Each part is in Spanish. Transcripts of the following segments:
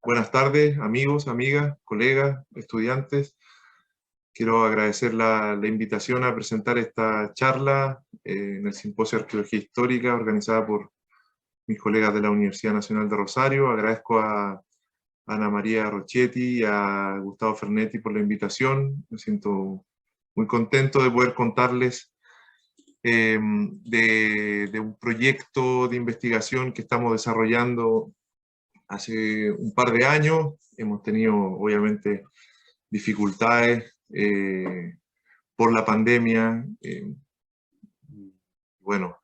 Buenas tardes, amigos, amigas, colegas, estudiantes. Quiero agradecer la invitación a presentar esta charla en el Simposio de Arqueología Histórica organizada por mis colegas de la Universidad Nacional de Rosario. Agradezco a Ana María Rochetti y a Gustavo Fernetti por la invitación. Me siento muy contento de poder contarles de un proyecto de investigación que estamos desarrollando hace un par de años. Hemos tenido, obviamente, dificultades por la pandemia. Bueno,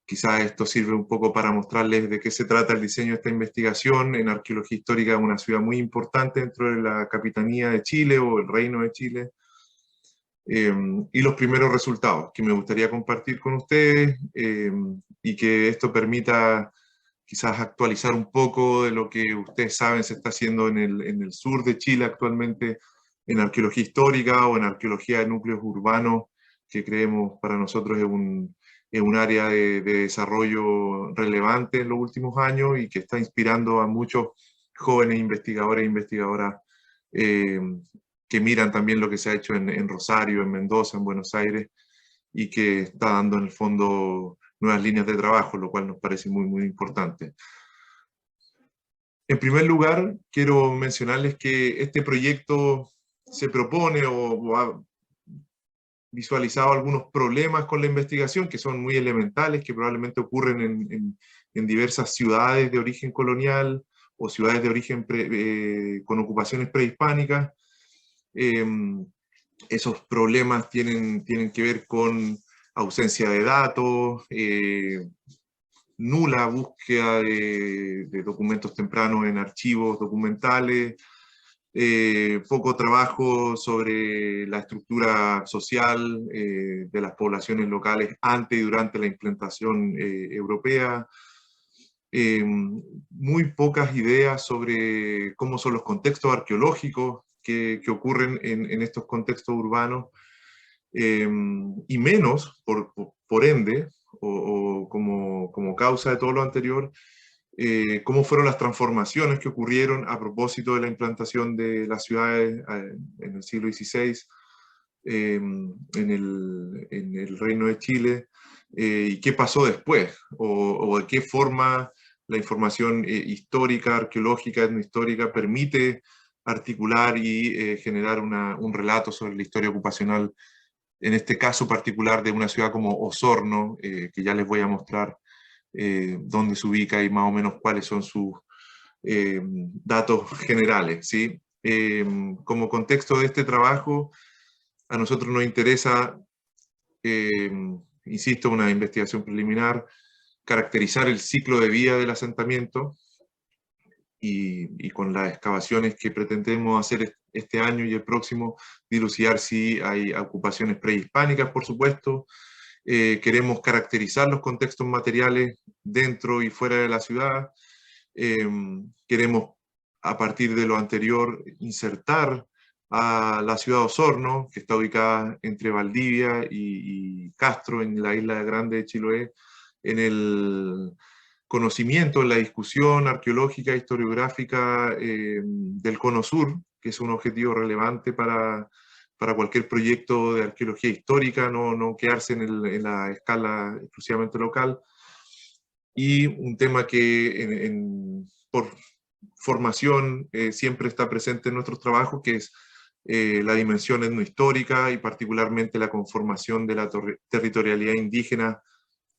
quizás esto sirve un poco para mostrarles de qué se trata el diseño de esta investigación. En arqueología histórica, una ciudad muy importante dentro de la Capitanía de Chile o el Reino de Chile. Y los primeros resultados que me gustaría compartir con ustedes y que esto permita quizás actualizar un poco de lo que ustedes saben se está haciendo en el sur de Chile actualmente en arqueología histórica o en arqueología de núcleos urbanos, que creemos para nosotros es un área de desarrollo relevante en los últimos años y que está inspirando a muchos jóvenes investigadores e investigadoras que miran también lo que se ha hecho en Rosario, en Mendoza, en Buenos Aires, y que está dando en el fondo nuevas líneas de trabajo, lo cual nos parece muy, muy importante. En primer lugar, quiero mencionarles que este proyecto se propone o ha visualizado algunos problemas con la investigación que son muy elementales, que probablemente ocurren en diversas ciudades de origen colonial o ciudades de origen con ocupaciones prehispánicas. Esos problemas tienen que ver con ausencia de datos, nula búsqueda de documentos tempranos en archivos documentales, poco trabajo sobre la estructura social de las poblaciones locales antes y durante la implantación europea, muy pocas ideas sobre cómo son los contextos arqueológicos que ocurren en estos contextos urbanos, y menos, por ende, o como causa de todo lo anterior, cómo fueron las transformaciones que ocurrieron a propósito de la implantación de las ciudades en el siglo XVI en el Reino de Chile, y qué pasó después, o de qué forma la información histórica, arqueológica, etnohistórica permite articular y generar un relato sobre la historia ocupacional, en este caso particular de una ciudad como Osorno, que ya les voy a mostrar dónde se ubica y más o menos cuáles son sus datos generales, ¿sí? Como contexto de este trabajo, a nosotros nos interesa, insisto, una investigación preliminar, caracterizar el ciclo de vida del asentamiento y con las excavaciones que pretendemos hacer este año y el próximo, dilucidar si hay ocupaciones prehispánicas, por supuesto. Queremos caracterizar los contextos materiales dentro y fuera de la ciudad. Queremos, a partir de lo anterior, insertar a la ciudad de Osorno, que está ubicada entre Valdivia y Castro, en la isla grande de Chiloé, en el conocimiento, en la discusión arqueológica, historiográfica del Cono Sur, que es un objetivo relevante para cualquier proyecto de arqueología histórica, no quedarse en la escala exclusivamente local. Y un tema que por formación siempre está presente en nuestros trabajos, que es la dimensión etnohistórica y particularmente la conformación de la territorialidad indígena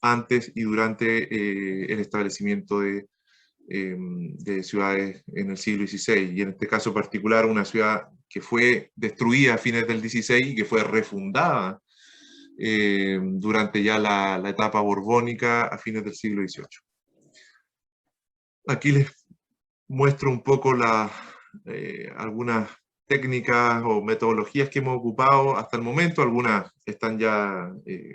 antes y durante el establecimiento de ciudades en el siglo XVI, y en este caso particular una ciudad que fue destruida a fines del XVI y que fue refundada durante ya la etapa borbónica a fines del siglo XVIII. Aquí les muestro un poco algunas técnicas o metodologías que hemos ocupado hasta el momento. Algunas están ya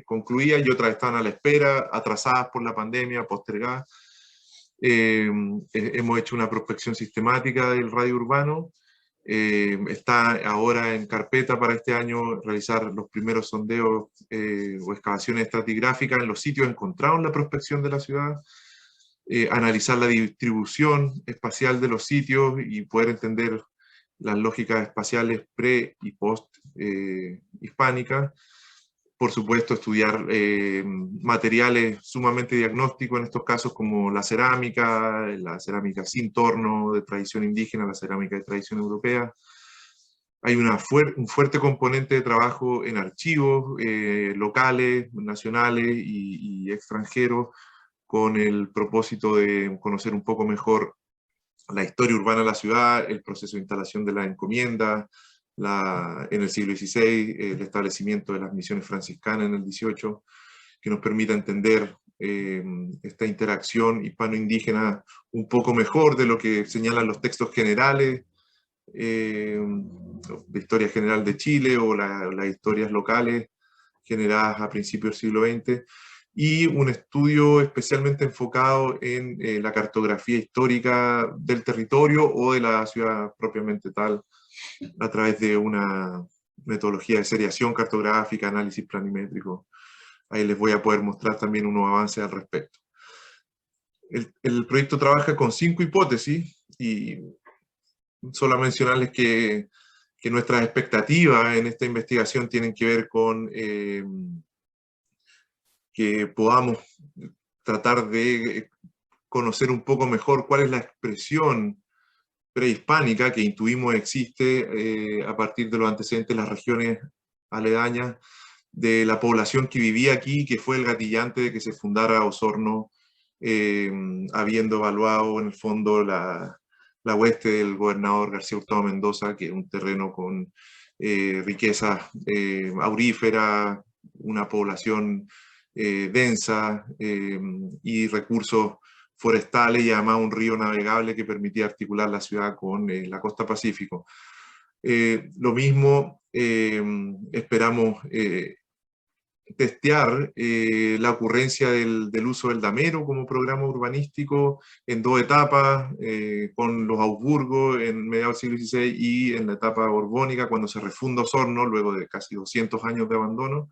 concluidas y otras están a la espera, atrasadas por la pandemia, postergadas. Hemos hecho una prospección sistemática del radio urbano. Está ahora en carpeta para este año realizar los primeros sondeos o excavaciones estratigráficas en los sitios encontrados en la prospección de la ciudad. analizar la distribución espacial de los sitios y poder entender las lógicas espaciales pre- y post-hispánicas. Por supuesto, estudiar materiales sumamente diagnósticos en estos casos, como la cerámica sin torno de tradición indígena, la cerámica de tradición europea. Hay un fuerte componente de trabajo en archivos locales, nacionales y extranjeros, con el propósito de conocer un poco mejor la historia urbana de la ciudad, el proceso de instalación de la encomienda, en el siglo XVI, el establecimiento de las misiones franciscanas en el XVIII, que nos permita entender esta interacción hispano-indígena un poco mejor de lo que señalan los textos generales, de historia general de Chile o las historias locales generadas a principios del siglo XX, y un estudio especialmente enfocado en la cartografía histórica del territorio o de la ciudad propiamente tal, a través de una metodología de seriación cartográfica, análisis planimétrico. Ahí les voy a poder mostrar también unos avances al respecto. El proyecto trabaja con 5 hipótesis, y solo mencionarles que nuestras expectativas en esta investigación tienen que ver con que podamos tratar de conocer un poco mejor cuál es la expresión prehispánica que intuimos existe a partir de los antecedentes de las regiones aledañas, de la población que vivía aquí, que fue el gatillante de que se fundara Osorno, habiendo evaluado en el fondo la hueste del gobernador García Hurtado Mendoza, que es un terreno con riquezas auríferas, una población densa y recursos forestales, y además un río navegable que permitía articular la ciudad con la costa Pacífico. Lo mismo esperamos testear la ocurrencia del uso del damero como programa urbanístico en 2 etapas, con los Augsburgos en mediados del siglo XVI y en la etapa borbónica, cuando se refunda Osorno, luego de casi 200 años de abandono.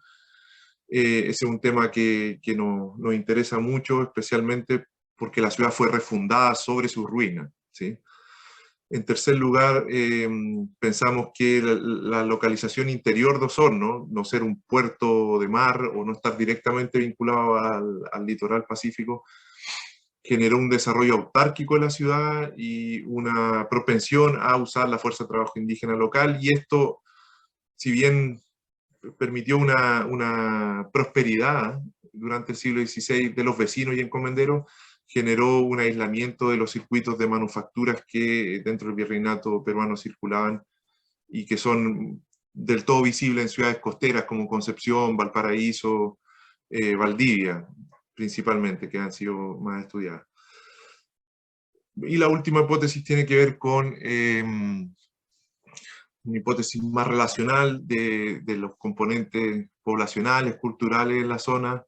Ese es un tema que nos interesa mucho, especialmente porque la ciudad fue refundada sobre sus ruinas, ¿sí? En tercer lugar, pensamos que la localización interior de Osorno, no ser un puerto de mar o no estar directamente vinculado al litoral pacífico, generó un desarrollo autárquico de la ciudad y una propensión a usar la fuerza de trabajo indígena local, y esto, si bien permitió una prosperidad durante el siglo XVI de los vecinos y encomenderos, generó un aislamiento de los circuitos de manufacturas que dentro del virreinato peruano circulaban y que son del todo visibles en ciudades costeras como Concepción, Valparaíso, Valdivia, principalmente, que han sido más estudiadas. Y la última hipótesis tiene que ver con una hipótesis más relacional de los componentes poblacionales, culturales en la zona,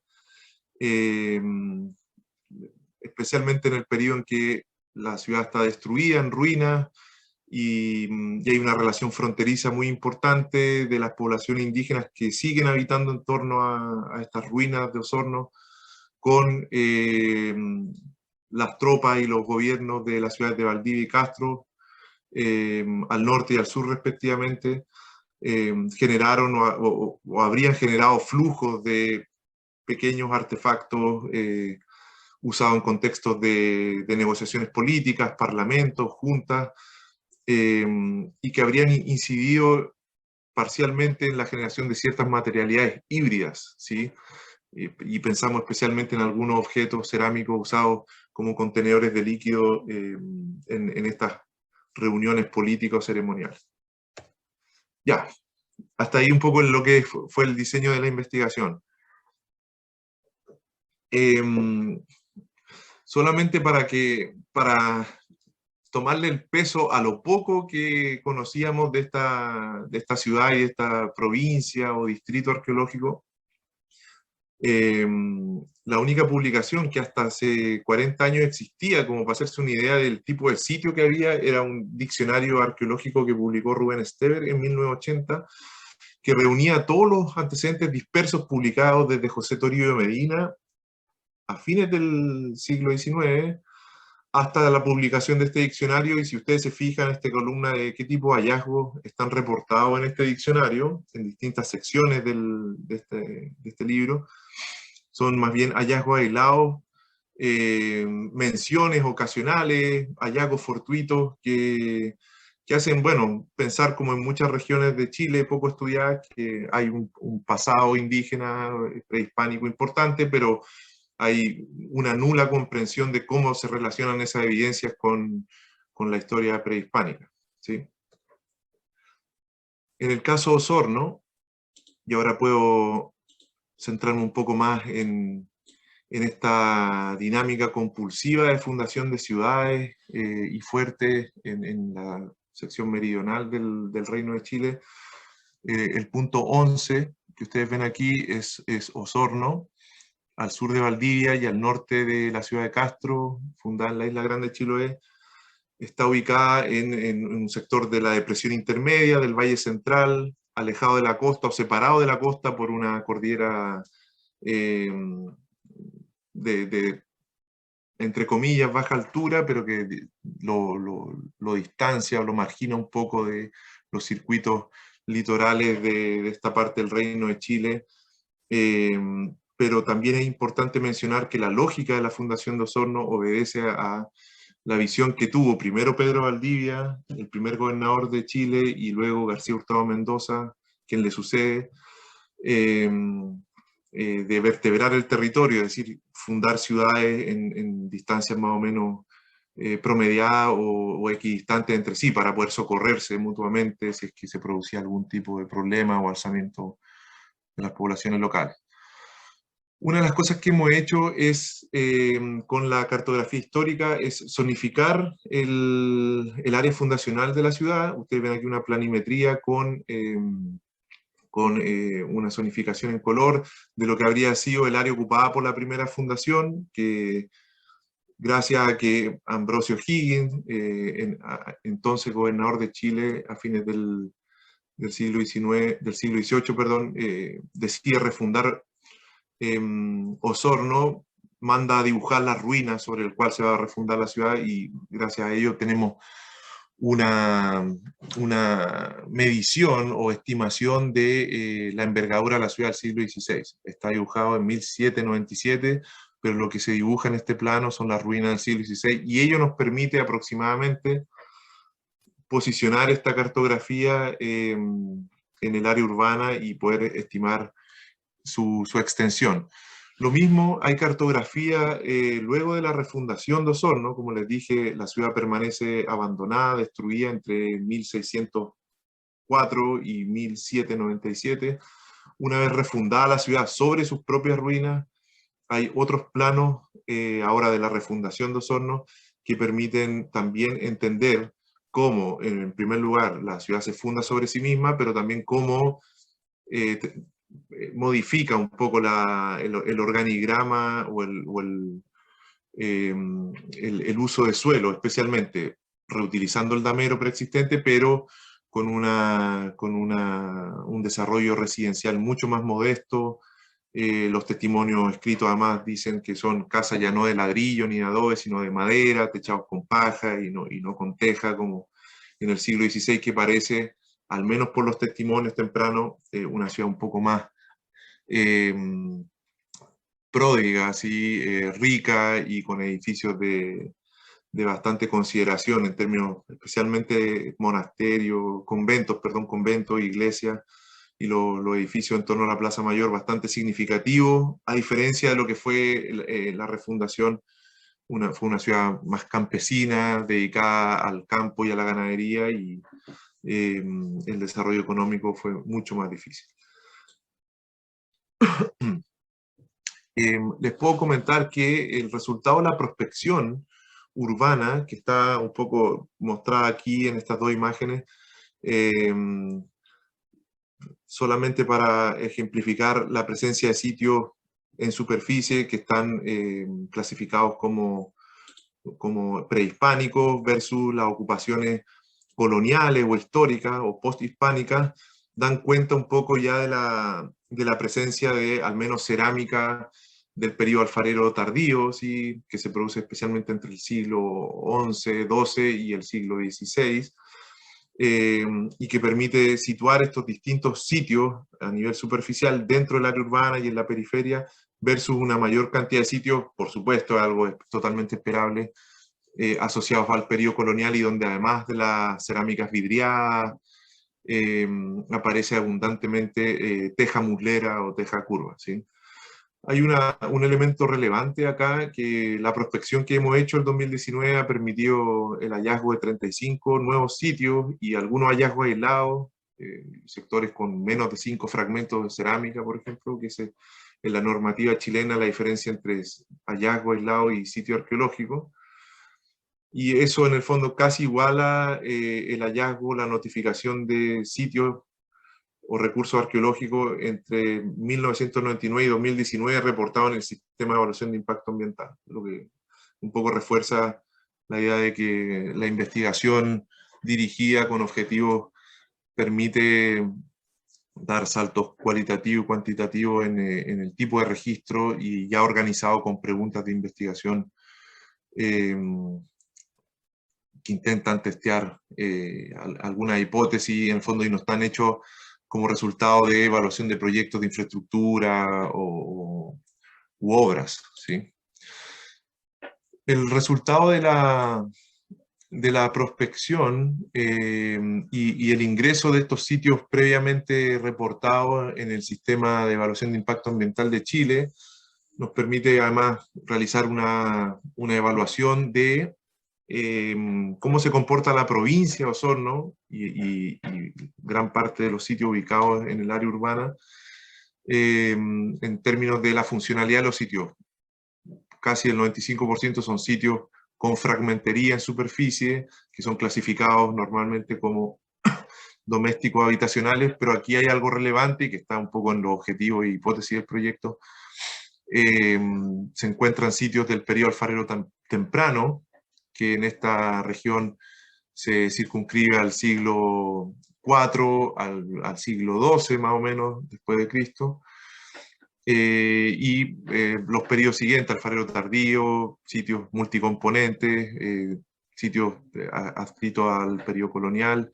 especialmente en el periodo en que la ciudad está destruida, en ruinas, y hay una relación fronteriza muy importante de las poblaciones indígenas que siguen habitando en torno a estas ruinas de Osorno, con las tropas y los gobiernos de las ciudades de Valdivia y Castro, al norte y al sur respectivamente, generaron o habrían generado flujos de pequeños artefactos usados en contextos de negociaciones políticas, parlamentos, juntas, y que habrían incidido parcialmente en la generación de ciertas materialidades híbridas, ¿sí? Y pensamos especialmente en algunos objetos cerámicos usados como contenedores de líquido en estas reuniones políticas o ceremoniales. Ya, hasta ahí un poco en lo que fue el diseño de la investigación. Solamente para tomarle el peso a lo poco que conocíamos de esta ciudad y de esta provincia o distrito arqueológico, la única publicación que hasta hace 40 años existía, como para hacerse una idea del tipo de sitio que había, era un diccionario arqueológico que publicó Rubén Esteber en 1980, que reunía todos los antecedentes dispersos publicados desde José Toribio de Medina a fines del siglo XIX hasta la publicación de este diccionario, y si ustedes se fijan en esta columna de qué tipo de hallazgos están reportados en este diccionario, en distintas secciones de este libro, son más bien hallazgos aislados, menciones ocasionales, hallazgos fortuitos que hacen, bueno, pensar como en muchas regiones de Chile poco estudiadas, que hay un pasado indígena prehispánico importante, pero hay una nula comprensión de cómo se relacionan esas evidencias con la historia prehispánica, ¿sí? En el caso de Osorno, y ahora puedo centrarme un poco más en esta dinámica compulsiva de fundación de ciudades y fuertes en la sección meridional del Reino de Chile. El punto 11 que ustedes ven aquí es Osorno, al sur de Valdivia y al norte de la ciudad de Castro, fundada en la isla Grande de Chiloé. Está ubicada en un sector de la depresión intermedia del Valle Central, alejado de la costa o separado de la costa por una cordillera eh, de, entre comillas, baja altura, pero que lo distancia o lo margina un poco de los circuitos litorales de esta parte del Reino de Chile. Pero también es importante mencionar que la lógica de la Fundación de Osorno obedece a la visión que tuvo primero Pedro Valdivia, el primer gobernador de Chile, y luego García Hurtado Mendoza, quien le sucede, de vertebrar el territorio, es decir, fundar ciudades en distancias más o menos promediadas o equidistantes entre sí para poder socorrerse mutuamente si es que se producía algún tipo de problema o alzamiento de las poblaciones locales. Una de las cosas que hemos hecho es, con la cartografía histórica, es zonificar el área fundacional de la ciudad. Ustedes ven aquí una planimetría con una zonificación en color de lo que habría sido el área ocupada por la primera fundación, que gracias a que Ambrosio Higgins, entonces gobernador de Chile a fines del siglo XIX, del siglo XVIII, perdón, decide refundar Osorno, manda a dibujar las ruinas sobre el cual se va a refundar la ciudad, y gracias a ello tenemos una medición o estimación de la envergadura de la ciudad del siglo XVI. Está dibujado en 1797, pero lo que se dibuja en este plano son las ruinas del siglo XVI, y ello nos permite aproximadamente posicionar esta cartografía en el área urbana y poder estimar su extensión. Lo mismo, hay cartografía luego de la refundación de Osorno. Como les dije, la ciudad permanece abandonada, destruida entre 1604 y 1797. Una vez refundada la ciudad sobre sus propias ruinas, hay otros planos ahora de la refundación de Osorno que permiten también entender cómo, en primer lugar, la ciudad se funda sobre sí misma, pero también cómo modifica un poco el organigrama o el uso de suelo, especialmente reutilizando el damero preexistente, pero con un desarrollo residencial mucho más modesto. Los testimonios escritos además dicen que son casas ya no de ladrillo ni de adobe, sino de madera, techados con paja y no con teja, como en el siglo XVI, que parece, al menos por los testimonios tempranos, una ciudad un poco más pródiga, así, rica y con edificios de bastante consideración en términos, especialmente monasterios, conventos, iglesias, y los edificios en torno a la Plaza Mayor bastante significativos, a diferencia de lo que fue la refundación. Fue una ciudad más campesina, dedicada al campo y a la ganadería, y el desarrollo económico fue mucho más difícil. Les puedo comentar que el resultado de la prospección urbana, que está un poco mostrada aquí en estas dos imágenes, solamente para ejemplificar la presencia de sitios en superficie que están clasificados como prehispánicos versus las ocupaciones coloniales o históricas o posthispánicas, dan cuenta un poco ya de la presencia de al menos cerámica del periodo alfarero tardío, ¿sí? Que se produce especialmente entre el siglo XI, XII y el siglo XVI, y que permite situar estos distintos sitios a nivel superficial dentro del área urbana y en la periferia, versus una mayor cantidad de sitios, por supuesto, algo totalmente esperable, asociados al periodo colonial y donde además de las cerámicas vidriadas, aparece abundantemente teja muslera o teja curva, ¿sí? Hay un elemento relevante acá, que la prospección que hemos hecho el 2019 ha permitido el hallazgo de 35 nuevos sitios y algunos hallazgos aislados, sectores con menos de 5 fragmentos de cerámica, por ejemplo, que es en la normativa chilena la diferencia entre hallazgo aislado y sitio arqueológico. Y eso en el fondo casi iguala el hallazgo, la notificación de sitios o recursos arqueológicos entre 1999 y 2019 reportados en el Sistema de Evaluación de Impacto Ambiental, lo que un poco refuerza la idea de que la investigación dirigida con objetivos permite dar saltos cualitativos y cuantitativos en el tipo de registro y ya organizado con preguntas de investigación que intentan testear alguna hipótesis en el fondo y no están hechos como resultado de evaluación de proyectos de infraestructura u obras, ¿sí? El resultado de la prospección y el ingreso de estos sitios previamente reportados en el Sistema de Evaluación de Impacto Ambiental de Chile nos permite además realizar una evaluación de cómo se comporta la provincia de Osorno y gran parte de los sitios ubicados en el área urbana en términos de la funcionalidad de los sitios. Casi el 95% son sitios con fragmentería en superficie, que son clasificados normalmente como domésticos habitacionales, pero aquí hay algo relevante y que está un poco en los objetivos e hipótesis del proyecto. Se encuentran sitios del periodo alfarero temprano, que en esta región se circunscribe al siglo IV, al siglo XII más o menos, después de Cristo, y los periodos siguientes, alfarero tardío, sitios multicomponentes, sitios adscritos al periodo colonial,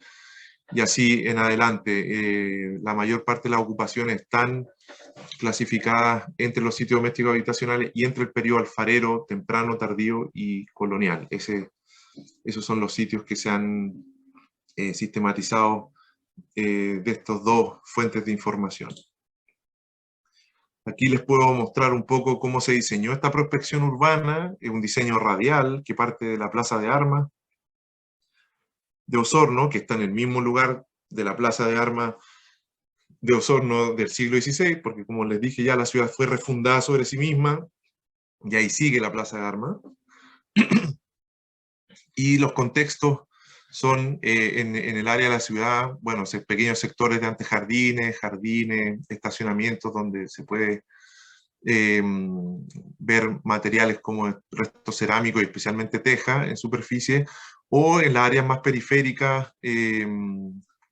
y así en adelante. La mayor parte de las ocupaciones están clasificadas entre los sitios domésticos habitacionales y entre el periodo alfarero, temprano, tardío y colonial. Esos son los sitios que se han sistematizado de estos dos fuentes de información. Aquí les puedo mostrar un poco cómo se diseñó esta prospección urbana, un diseño radial que parte de la Plaza de Armas de Osorno, que está en el mismo lugar de la Plaza de Armas de Osorno del siglo XVI, porque como les dije ya, la ciudad fue refundada sobre sí misma, y ahí sigue la Plaza de Armas. Y los contextos son en el área de la ciudad, bueno, pequeños sectores de antejardines, jardines, estacionamientos donde se puede ver materiales como restos cerámicos y especialmente teja en superficie, o en las áreas más periféricas,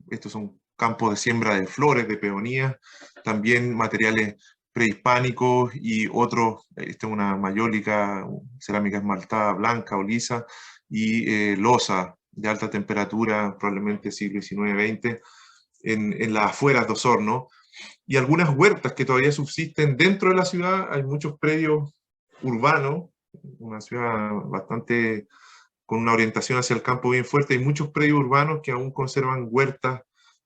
estos son campos de siembra de flores, de peonías, también materiales prehispánicos y otros, esta es una mayólica, cerámica esmaltada blanca o lisa, y loza de alta temperatura, probablemente siglo XIX-XX, en las afueras de Osorno, y algunas huertas que todavía subsisten dentro de la ciudad. Hay muchos predios urbanos, una ciudad bastante con una orientación hacia el campo bien fuerte, hay muchos predios urbanos que aún conservan huertas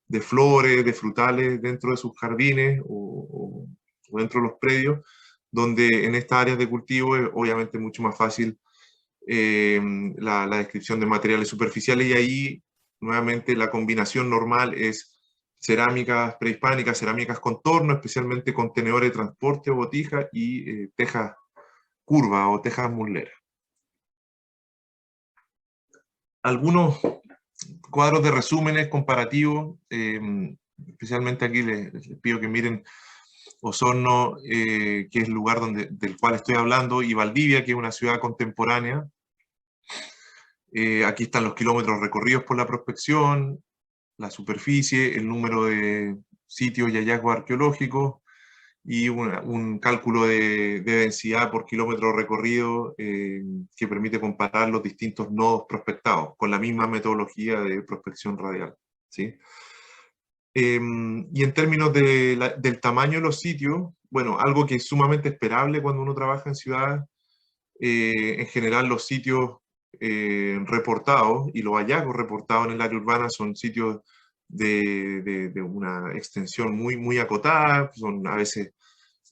de flores, de frutales dentro de sus jardines o dentro de los predios, donde en estas áreas de cultivo es obviamente mucho más fácil la descripción de materiales superficiales, y ahí nuevamente la combinación normal es cerámicas prehispánicas, cerámicas con torno, especialmente contenedores de transporte o botija, y tejas curvas o tejas musleras. Algunos cuadros de resúmenes comparativos, especialmente aquí les pido que miren Osorno, que es el lugar del cual estoy hablando, y Valdivia, que es una ciudad contemporánea. Aquí están los kilómetros recorridos por la prospección, la superficie, el número de sitios y hallazgos arqueológicos, y un cálculo de densidad por kilómetro recorrido que permite comparar los distintos nodos prospectados con la misma metodología de prospección radial, ¿sí? Y en términos del tamaño de los sitios, bueno, algo que es sumamente esperable cuando uno trabaja en ciudades, en general los sitios reportados y los hallazgos reportados en el área urbana son sitios de una extensión muy, muy acotada, son a veces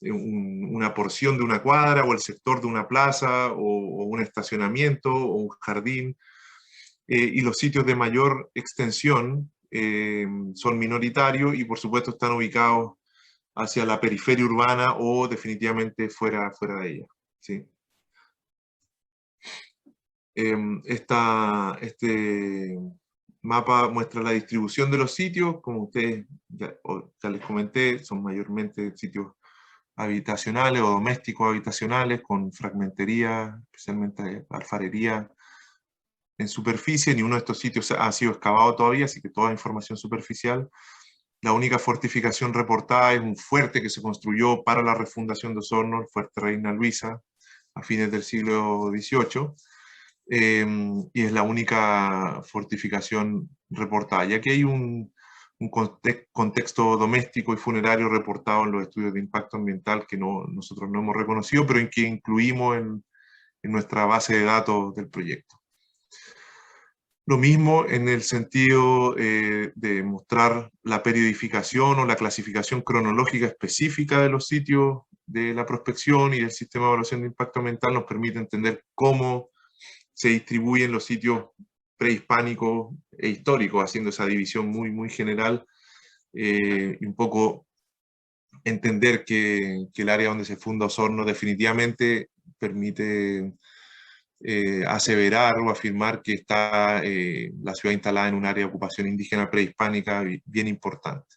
una porción de una cuadra o el sector de una plaza o un estacionamiento o un jardín, y los sitios de mayor extensión son minoritarios y por supuesto están ubicados hacia la periferia urbana o definitivamente fuera de ella, ¿sí? Este mapa muestra la distribución de los sitios, como ustedes ya les comenté, son mayormente sitios habitacionales o domésticos habitacionales con fragmentería, especialmente alfarería en superficie. Ni uno de estos sitios ha sido excavado todavía, así que toda información superficial. La única fortificación reportada es un fuerte que se construyó para la refundación de Osorno, el Fuerte Reina Luisa, a fines del siglo XVIII. Y es la única fortificación reportada. Y aquí hay un contexto doméstico y funerario reportado en los estudios de impacto ambiental que nosotros no hemos reconocido, pero en que incluimos en nuestra base de datos del proyecto. Lo mismo en el sentido de mostrar la periodificación o la clasificación cronológica específica de los sitios de la prospección y del sistema de evaluación de impacto ambiental nos permite entender cómo se distribuyen los sitios prehispánicos e históricos, haciendo esa división muy, muy general, y un poco entender que el área donde se funda Osorno definitivamente permite aseverar o afirmar que está la ciudad instalada en un área de ocupación indígena prehispánica bien importante.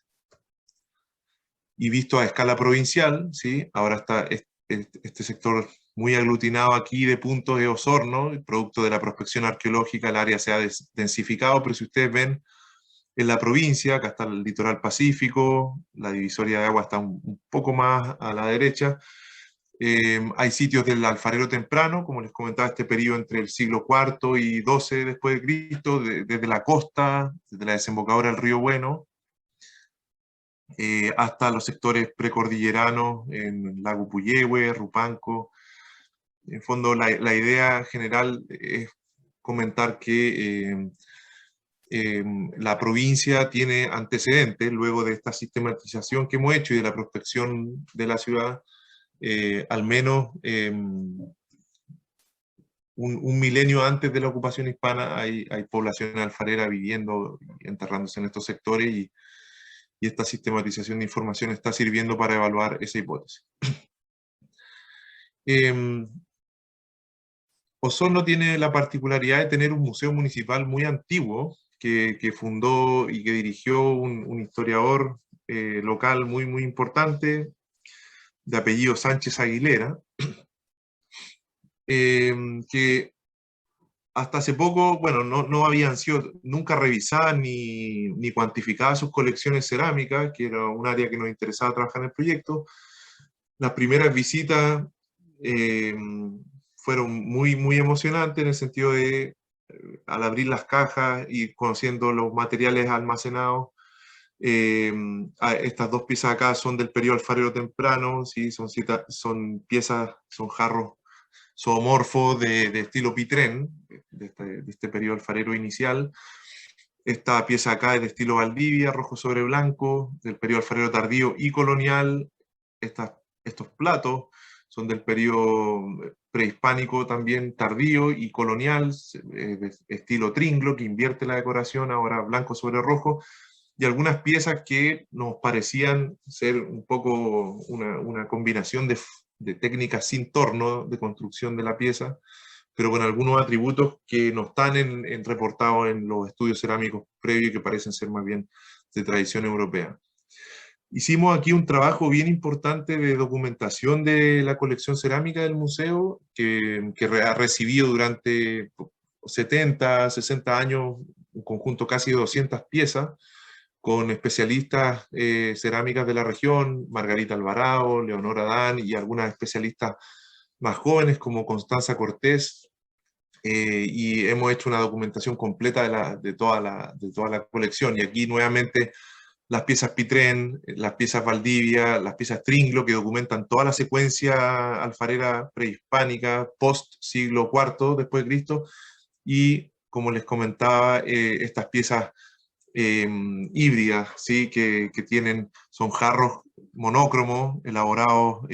Y visto a escala provincial, ¿sí? Ahora está este sector muy aglutinado aquí de puntos de Osorno, producto de la prospección arqueológica, el área se ha densificado, pero si ustedes ven en la provincia, acá está el litoral pacífico, la divisoria de agua está un poco más a la derecha, hay sitios del alfarero temprano, como les comentaba, este periodo entre el siglo IV y XII después de Cristo, desde la costa, desde la desembocadura del río Bueno, hasta los sectores precordilleranos en Lago Puyehue, Rupanco. En fondo, la idea general es comentar que la provincia tiene antecedentes, luego de esta sistematización que hemos hecho y de la prospección de la ciudad, al menos un milenio antes de la ocupación hispana hay población alfarera viviendo y enterrándose en estos sectores y esta sistematización de información está sirviendo para evaluar esa hipótesis. Osorno tiene la particularidad de tener un museo municipal muy antiguo que fundó y que dirigió un historiador local muy, muy importante, de apellido Sánchez Aguilera, que hasta hace poco, bueno, no habían sido nunca revisadas ni cuantificadas sus colecciones cerámicas, que era un área que nos interesaba trabajar en el proyecto. Las primeras visitas eh, fueron muy, muy emocionantes en el sentido de, al abrir las cajas y conociendo los materiales almacenados, estas dos piezas acá son del periodo alfarero temprano, ¿sí? Son piezas, son jarros zoomorfos de estilo Pitrén, de este periodo alfarero inicial. Esta pieza acá es de estilo Valdivia, rojo sobre blanco, del periodo alfarero tardío y colonial. Estos platos son del periodo prehispánico también tardío y colonial, de estilo Tringlo, que invierte la decoración, ahora blanco sobre rojo, y algunas piezas que nos parecían ser un poco una combinación de técnicas sin torno de construcción de la pieza, pero con algunos atributos que no están reportados en los estudios cerámicos previos, que parecen ser más bien de tradición europea. Hicimos aquí un trabajo bien importante de documentación de la colección cerámica del museo, que ha recibido durante 70, 60 años un conjunto casi de 200 piezas, con especialistas cerámicas de la región, Margarita Alvarado, Leonora Adán y algunas especialistas más jóvenes como Constanza Cortés, y hemos hecho una documentación completa de toda la colección. Y aquí nuevamente las piezas Pitrén, las piezas Valdivia, las piezas Tringlo, que documentan toda la secuencia alfarera prehispánica, post siglo IV después de Cristo, y como les comentaba, estas piezas híbridas, ¿sí? que son jarros monócromos, elaborados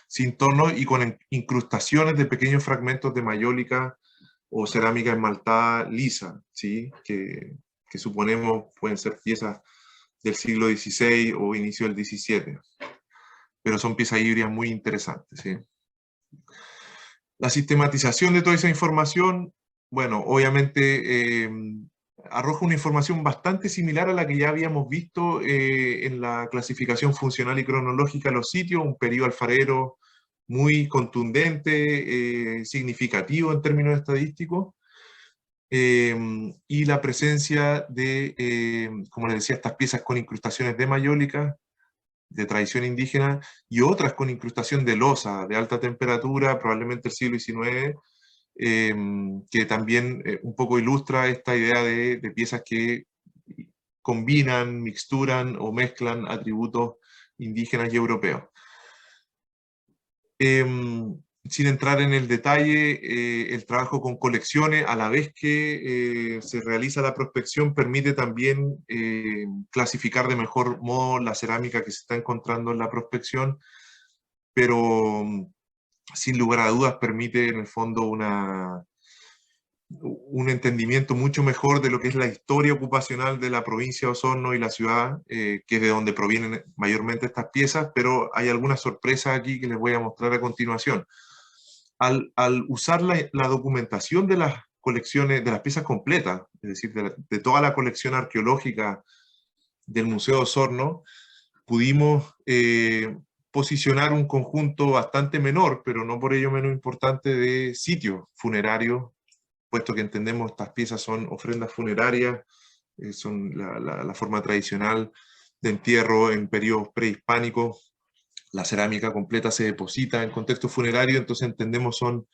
sin tono y con incrustaciones de pequeños fragmentos de mayólica o cerámica esmaltada lisa, ¿sí? que suponemos pueden ser piezas del siglo XVI o inicio del XVII. Pero son piezas híbridas muy interesantes, ¿sí? La sistematización de toda esa información, bueno, obviamente arroja una información bastante similar a la que ya habíamos visto en la clasificación funcional y cronológica de los sitios, un periodo alfarero muy contundente, significativo en términos estadísticos, y la presencia de, como les decía, estas piezas con incrustaciones de mayólica, de tradición indígena, y otras con incrustación de losa de alta temperatura, probablemente el siglo XIX, que también un poco ilustra esta idea de piezas que combinan, mixturan o mezclan atributos indígenas y europeos. Sin entrar en el detalle, el trabajo con colecciones, a la vez que se realiza la prospección, permite también clasificar de mejor modo la cerámica que se está encontrando en la prospección, pero sin lugar a dudas permite en el fondo un entendimiento mucho mejor de lo que es la historia ocupacional de la provincia de Osorno y la ciudad, que es de donde provienen mayormente estas piezas, pero hay algunas sorpresas aquí que les voy a mostrar a continuación. Al usar la documentación de las colecciones, de las piezas completas, es decir, de toda la colección arqueológica del Museo de Osorno, pudimos posicionar un conjunto bastante menor, pero no por ello menos importante, de sitios funerarios, puesto que entendemos estas piezas son ofrendas funerarias, son la forma tradicional de entierro en periodos prehispánicos. La cerámica completa se deposita en contexto funerario, entonces entendemos son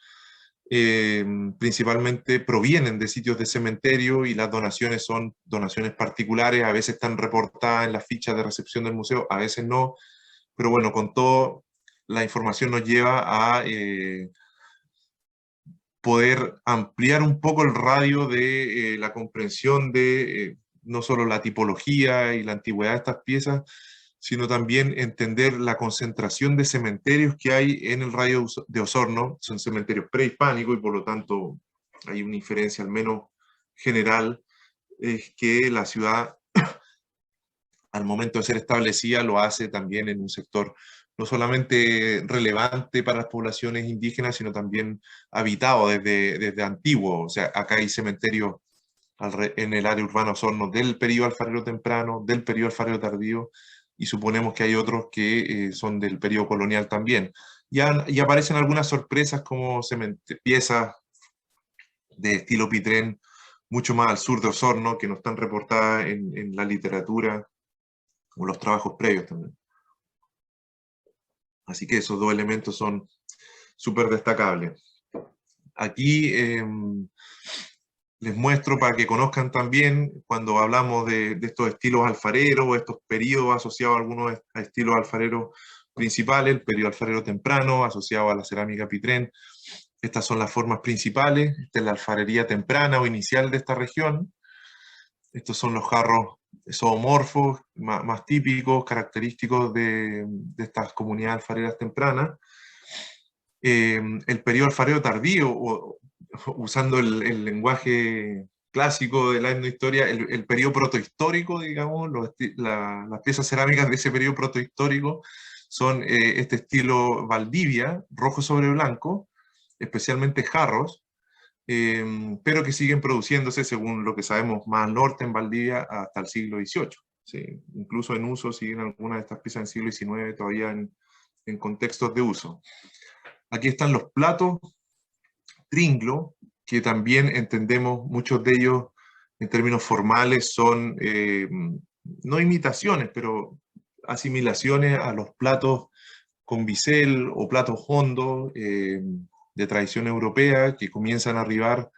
principalmente provienen de sitios de cementerio, y las donaciones son donaciones particulares, a veces están reportadas en las fichas de recepción del museo, a veces no, pero bueno, con todo la información nos lleva a poder ampliar un poco el radio de la comprensión de no solo la tipología y la antigüedad de estas piezas, sino también entender la concentración de cementerios que hay en el radio de Osorno. Son cementerios prehispánicos y por lo tanto hay una inferencia al menos general, es que la ciudad al momento de ser establecida lo hace también en un sector no solamente relevante para las poblaciones indígenas, sino también habitado desde antiguo. O sea, acá hay cementerios en el área urbana Osorno del periodo alfarero temprano, del periodo alfarero tardío, y suponemos que hay otros que son del periodo colonial también. Y aparecen algunas sorpresas como piezas de estilo Pitrén mucho más al sur de Osorno, que no están reportadas en la literatura o los trabajos previos también. Así que esos dos elementos son súper destacables. Aquí les muestro para que conozcan también, cuando hablamos de estos estilos alfareros, o estos periodos asociados a algunos estilos alfareros principales, el periodo alfarero temprano, asociado a la cerámica Pitrén. Estas son las formas principales. Esta es la alfarería temprana o inicial de esta región. Estos son los jarros zoomorfos, más típicos, característicos de estas comunidades alfareras tempranas. El periodo alfarero tardío, usando el lenguaje clásico de la etnohistoria, el periodo protohistórico, digamos, las piezas cerámicas de ese periodo protohistórico son este estilo Valdivia, rojo sobre blanco, especialmente jarros, pero que siguen produciéndose, según lo que sabemos, más al norte en Valdivia hasta el siglo XVIII. ¿Sí? Incluso en uso siguen algunas de estas piezas en el siglo XIX todavía en contextos de uso. Aquí están los platos Tringlo, que también entendemos muchos de ellos en términos formales son no imitaciones, pero asimilaciones a los platos con bisel o platos hondos de tradición europea que comienzan a arribar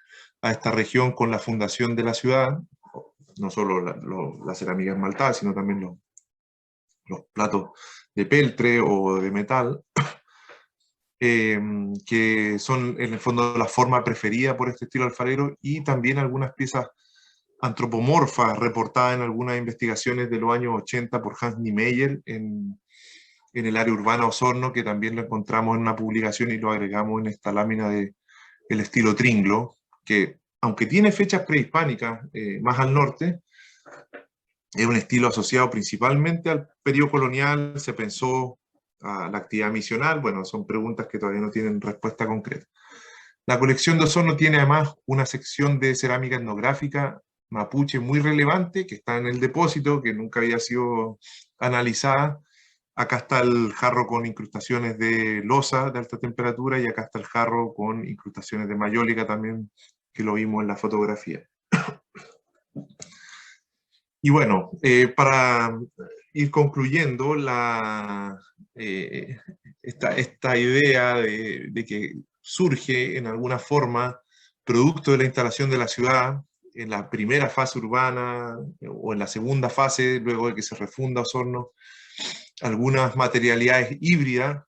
a esta región con la fundación de la ciudad, no solo la cerámica esmaltada, sino también los platos de peltre o de metal, que son en el fondo la forma preferida por este estilo alfarero, y también algunas piezas antropomorfas reportadas en algunas investigaciones de los años 80 por Hans Niemeyer en el área urbana Osorno, que también lo encontramos en una publicación y lo agregamos en esta lámina de el estilo Tringlo, que aunque tiene fechas prehispánicas más al norte, es un estilo asociado principalmente al periodo colonial. Se pensó a la actividad misional. Bueno, son preguntas que todavía no tienen respuesta concreta. La colección de Osorno tiene además una sección de cerámica etnográfica mapuche muy relevante, que está en el depósito, que nunca había sido analizada. Acá está el jarro con incrustaciones de loza de alta temperatura, y acá está el jarro con incrustaciones de mayólica también, que lo vimos en la fotografía. Y bueno, para ir concluyendo, esta idea de que surge en alguna forma, producto de la instalación de la ciudad, en la primera fase urbana o en la segunda fase, luego de que se refunda Osorno, algunas materialidades híbridas.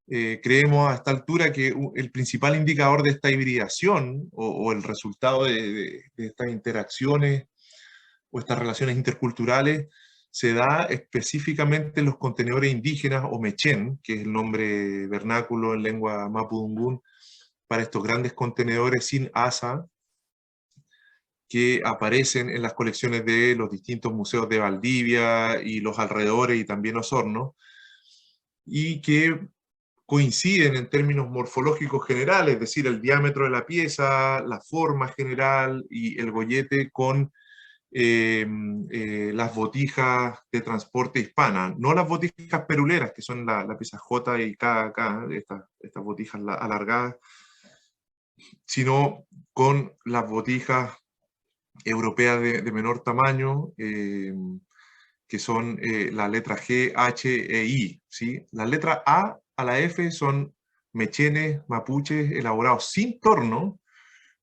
Creemos a esta altura que el principal indicador de esta hibridación o el resultado de estas interacciones o estas relaciones interculturales se da específicamente en los contenedores indígenas o mechen, que es el nombre vernáculo en lengua mapudungún para estos grandes contenedores sin asa que aparecen en las colecciones de los distintos museos de Valdivia y los alrededores y también Osorno, y que coinciden en términos morfológicos generales, es decir, el diámetro de la pieza, la forma general y el gollete con las botijas de transporte hispana, no las botijas peruleras, que son la pieza J y K acá, estas botijas alargadas, sino con las botijas europeas de menor tamaño, que son la letra G, H e I. ¿Sí? Las letras A la F son mechenes mapuches elaborados sin torno,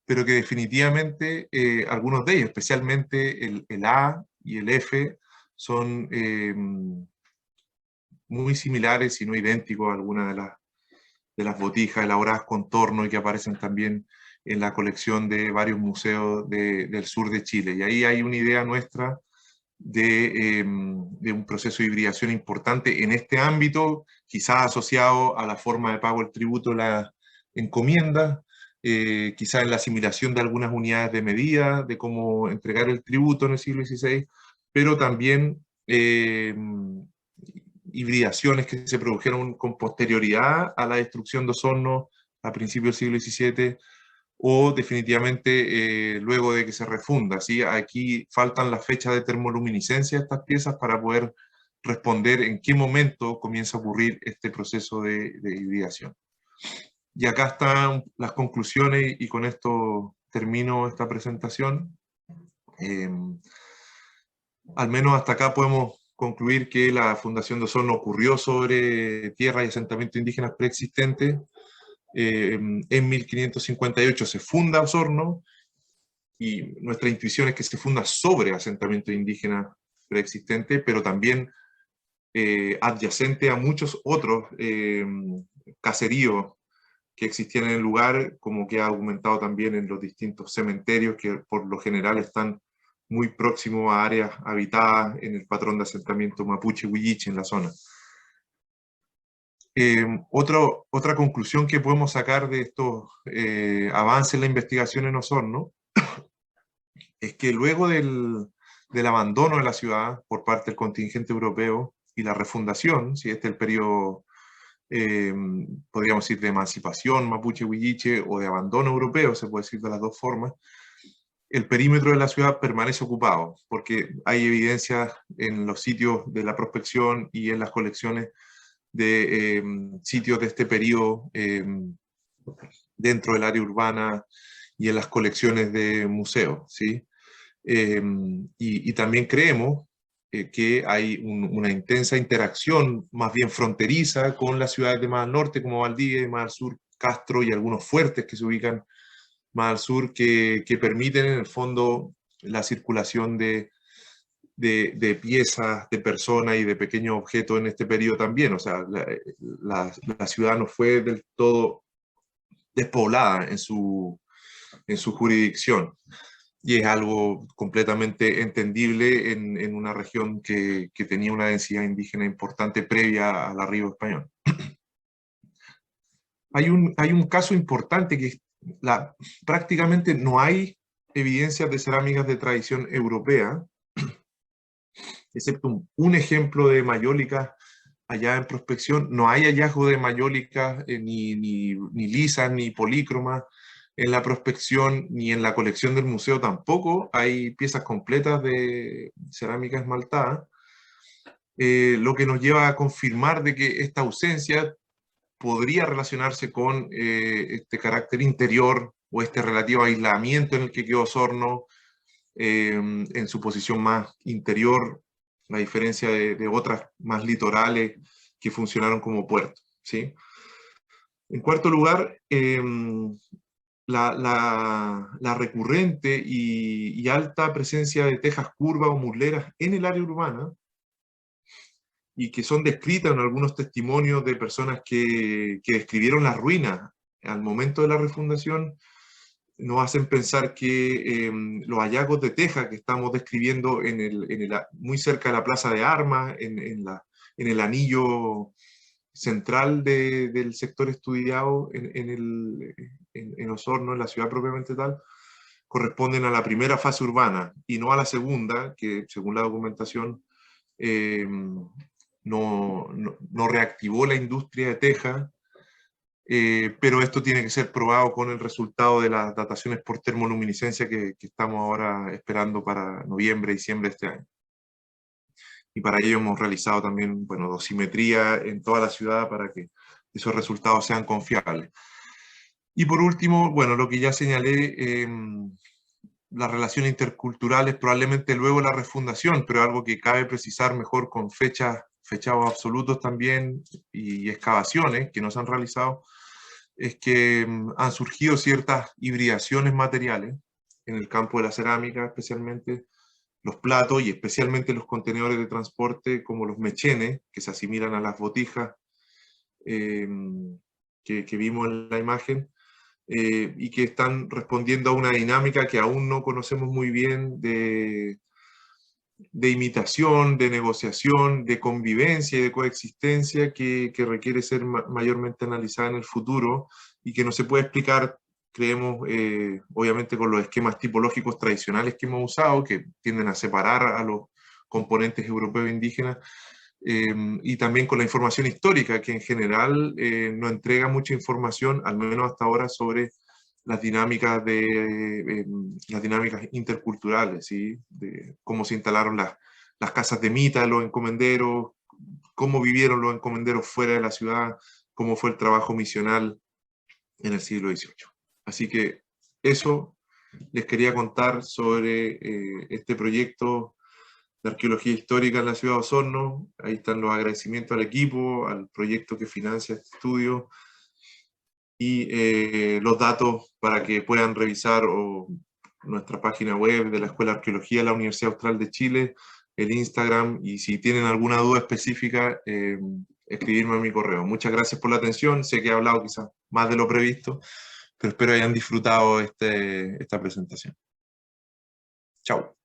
pero que definitivamente algunos de ellos, especialmente el A y el F, son muy similares, si no idénticos, a algunas de las botijas elaboradas con torno y que aparecen también en la colección de varios museos del sur de Chile. Y ahí hay una idea nuestra de un proceso de hibridación importante en este ámbito, quizás asociado a la forma de pago del tributo, la encomienda, quizás en la asimilación de algunas unidades de medida, de cómo entregar el tributo en el siglo XVI, pero también hibridaciones que se produjeron con posterioridad a la destrucción de Osorno a principios del siglo XVII, o definitivamente luego de que se refunda. ¿Sí? Aquí faltan las fechas de termoluminiscencia de estas piezas para poder responder en qué momento comienza a ocurrir este proceso de hibridación. Y acá están las conclusiones, y con esto termino esta presentación. Al menos hasta acá podemos concluir que la fundación de Osorno ocurrió sobre tierra y asentamientos indígenas preexistentes. En 1558 se funda Osorno, y nuestra intuición es que se funda sobre asentamientos indígenas preexistentes, pero también adyacente a muchos otros caseríos que existían en el lugar, como que ha documentado también en los distintos cementerios que por lo general están muy próximos a áreas habitadas en el patrón de asentamiento mapuche-huilliche en la zona. Otra conclusión que podemos sacar de estos avances en la investigación en Osorno es que luego del abandono de la ciudad por parte del contingente europeo y la refundación, si este es el periodo, podríamos decir, de emancipación mapuche-huilliche o de abandono europeo, se puede decir de las dos formas, el perímetro de la ciudad permanece ocupado, porque hay evidencias en los sitios de la prospección y en las colecciones de sitios de este periodo dentro del área urbana y en las colecciones de museos, ¿sí? Y también creemos que hay una intensa interacción, más bien fronteriza, con las ciudades de más al norte, como Valdivia, y más al sur, Castro, y algunos fuertes que se ubican más al sur, que permiten en el fondo la circulación de piezas, de personas y de pequeños objetos en este periodo también. O sea, la ciudad no fue del todo despoblada en su jurisdicción. Y es algo completamente entendible en una región que tenía una densidad indígena importante previa al arribo español. Hay un caso importante que prácticamente no hay evidencias de cerámicas de tradición europea, excepto un ejemplo de mayólicas allá en prospección. No hay hallazgo de mayólicas ni lisas ni polícromas en la prospección, ni en la colección del museo tampoco hay piezas completas de cerámica esmaltada, lo que nos lleva a confirmar de que esta ausencia podría relacionarse con este carácter interior o este relativo aislamiento en el que quedó Osorno, en su posición más interior, a diferencia de otras más litorales que funcionaron como puerto, ¿sí? En cuarto lugar, la recurrente y alta presencia de tejas curvas o musleras en el área urbana, y que son descritas en algunos testimonios de personas que describieron las ruinas al momento de la refundación, nos hacen pensar que los hallazgos de teja que estamos describiendo muy cerca de la Plaza de Armas, en el anillo central del sector estudiado en Osorno, en la ciudad propiamente tal, corresponden a la primera fase urbana y no a la segunda, que según la documentación no reactivó la industria de teja, pero esto tiene que ser probado con el resultado de las dataciones por termoluminiscencia que estamos ahora esperando para noviembre, diciembre de este año. Y para ello hemos realizado también, bueno, dosimetría en toda la ciudad para que esos resultados sean confiables. Y por último, bueno, lo que ya señalé, las relaciones interculturales, probablemente luego la refundación, pero algo que cabe precisar mejor con fechados absolutos también y excavaciones que no se han realizado, es que han surgido ciertas hibridaciones materiales en el campo de la cerámica, especialmente los platos y especialmente los contenedores de transporte como los mechenes, que se asimilan a las botijas que vimos en la imagen, y que están respondiendo a una dinámica que aún no conocemos muy bien de imitación, de negociación, de convivencia y de coexistencia que requiere ser mayormente analizada en el futuro y que no se puede explicar, creemos, obviamente con los esquemas tipológicos tradicionales que hemos usado, que tienden a separar a los componentes europeos e indígenas, y también con la información histórica, que en general no entrega mucha información, al menos hasta ahora, sobre las dinámicas interculturales, ¿sí? De cómo se instalaron las casas de mita, los encomenderos, cómo vivieron los encomenderos fuera de la ciudad, cómo fue el trabajo misional en el siglo XVIII. Así que eso les quería contar sobre este proyecto de arqueología histórica en la ciudad de Osorno. Ahí están los agradecimientos al equipo, al proyecto que financia este estudio, y los datos para que puedan revisar nuestra página web de la Escuela de Arqueología de la Universidad Austral de Chile, el Instagram, y si tienen alguna duda específica, escribirme a mi correo. Muchas gracias por la atención, sé que he hablado quizás más de lo previsto, pero espero hayan disfrutado esta presentación. Chao.